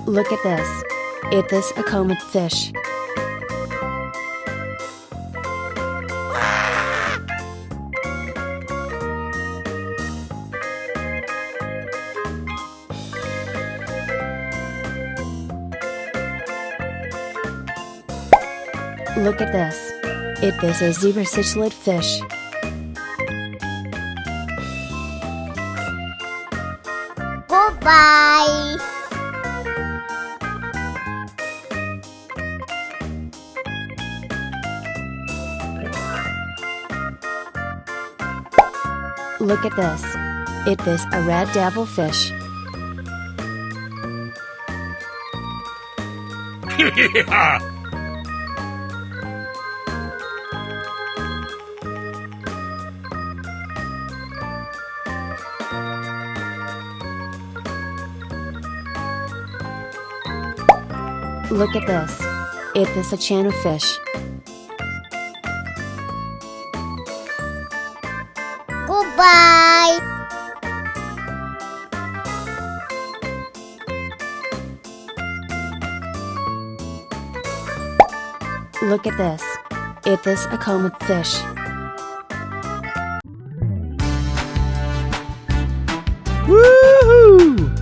Look at this. It is a comet fish. Look at this. It is a zebra cichlid fish. Goodbye. Look at this. It is a red devilfish. Look at this. It is a channel fish. Goodbye. Look at this. It is a comet fish. Woohoo!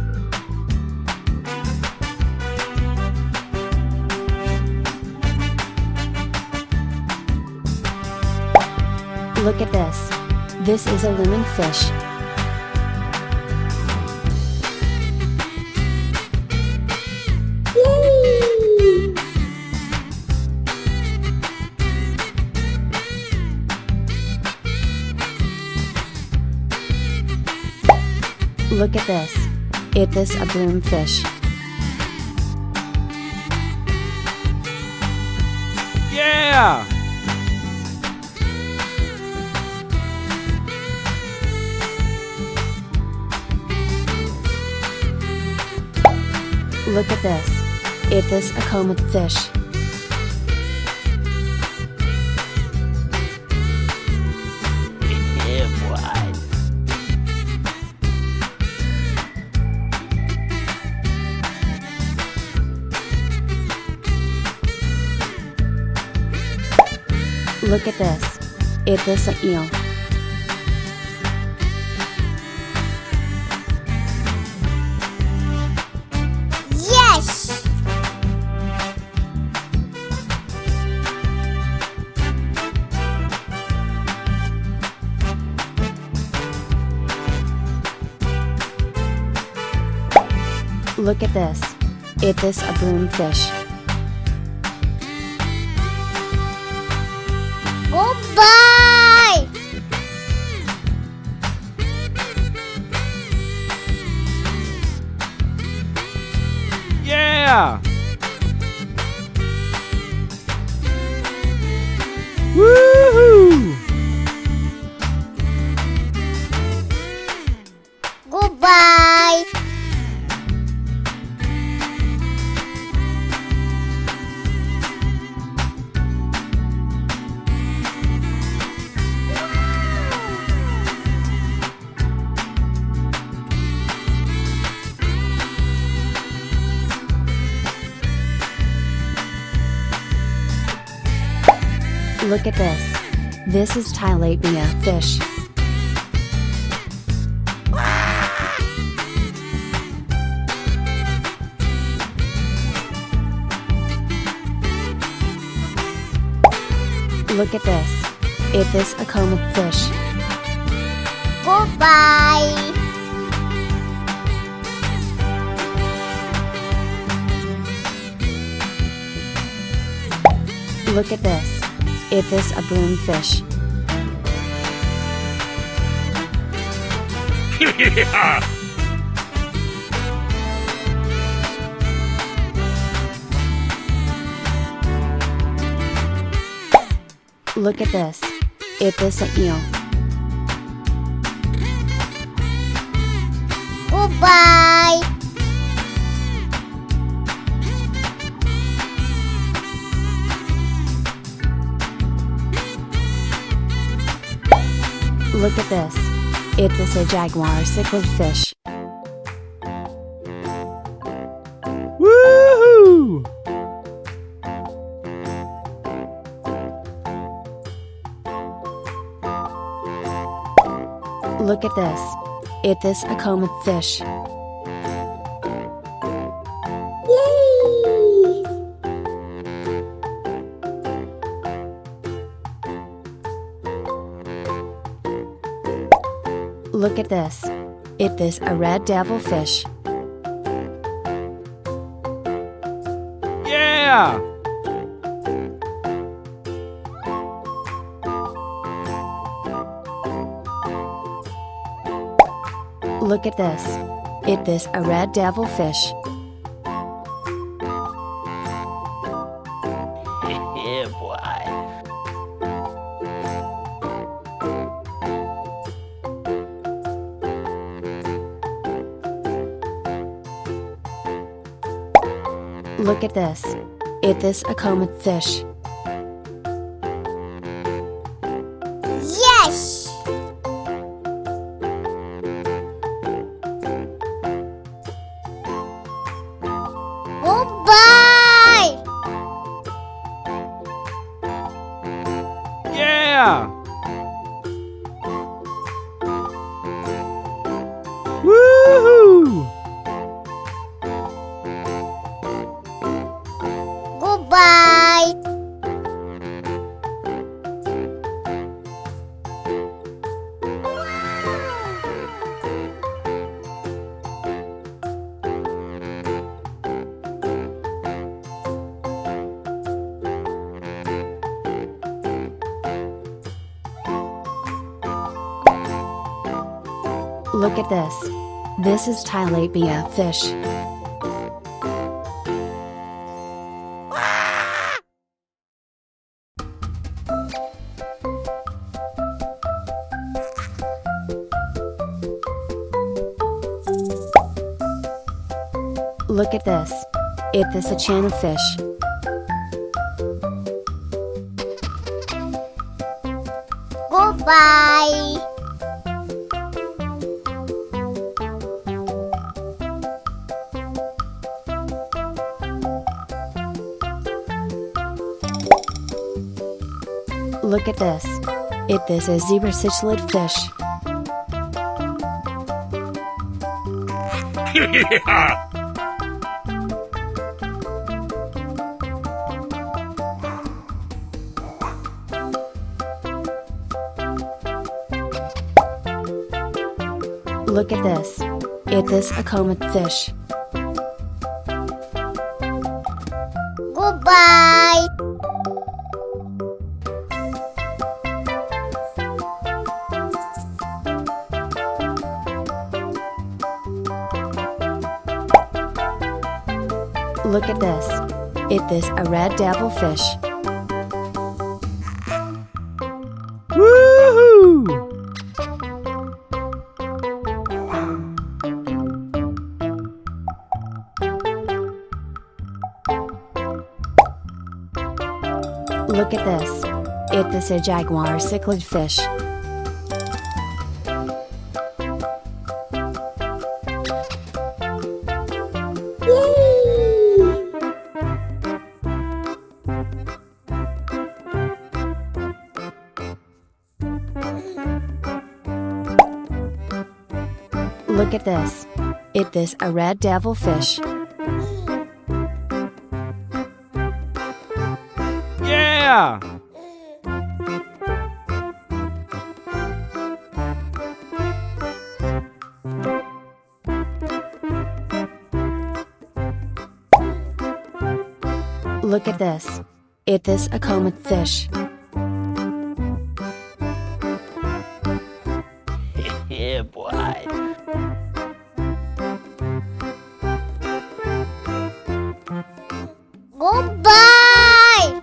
Look at this. This is a lemon fish. Look at this. It is a broom fish. Yeah! Look at this. It is a comet fish. Yeah, boy. Look at this. It is an eel. Yes. Look at this. It is a broom fish. Goodbye. Yeah! Woohoo! Goodbye. Look at this. This is tilapia fish. Look at this. It is a comet fish. Goodbye. Look at this. It is a broom fish. Look at this. It is an eel. Goodbye. Look at this. It is a jaguar cichlid fish. Woo! Look at this. It is a common fish. Yay! Look at this. It is a red devilfish. Yeah! Look at this. It is a red devilfish. Yeah, boy. Look at this. It is a common fish. Yes! Goodbye! Yeah! Woohoo! Goodbye! Look at this. This is tilapia fish. Look at this. It is a channel fish. Goodbye! Look at this. It is a zebra cichlid fish. Look at this. It is a common fish. Goodbye! Look at this. It is a red devilfish. Woohoo! Look at this. It is a jaguar cichlid fish. Look at this. It is a red devilfish. Yeah! Look at this. It is a common fish. Yeah, boy. Goodbye!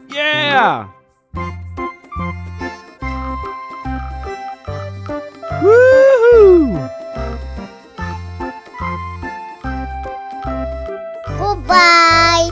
Yeah! Woohoo! Goodbye!